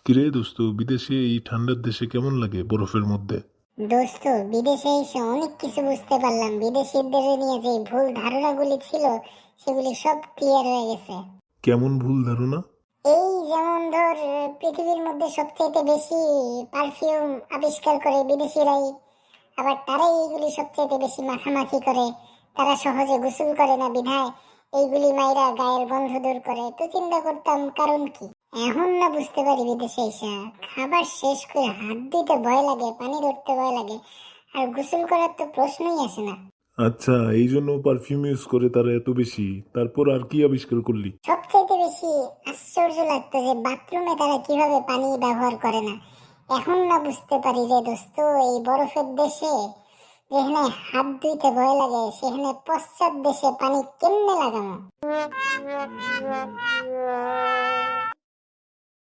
কিরে দোস্ত, বিদেশে এই ঠান্ডার দেশে কেমন লাগে বরফের মধ্যে? দোস্ত, বিদেশে এসে অনেক কিছু বুঝতে পারলাম। বিদেশিদের নিয়ে যে ভুল ধারণাগুলি ছিল সেগুলি সব ক্লিয়ার হয়ে গেছে। কেমন ভুল ধারণা? এই যেমন ধর, পৃথিবীর মধ্যে সবচেয়ে বেশি পারফিউম আবিষ্কার করে বিদেশিরাই, আবার তারাই এইগুলি সবচেয়ে বেশি মাখামাখি করে। তারা সহজে গোসল করে না বিধায় এইগুলি মাইরা গায়ের গন্ধ দূর করে। তো চিন্তা করতাম কারণ কি। এখন না বুঝতে পারি বিদেশে এসে খাবার শেষ করে হাত দিতে ভয় লাগে, পানি ধরতে ভয় লাগে, আর গোসল করার তো প্রশ্নই আসে না। আচ্ছা, এই জন্য পারফিউম ইউজ করে তারা এত বেশি। তারপর আর কি আবিষ্কার করলি? সবচেয়ে বেশি আশ্চর্য লাগতো যে বাথরুমে তারা কিভাবে পানি ব্যবহার করে না। এখন না বুঝতে পারি রে দোস্ত, এই বরফের দেশে যেখানে হাত ধুইতে ভয় লাগে সেখানে পশ্চাৎ দেশে পানি কেমনে লাগানো।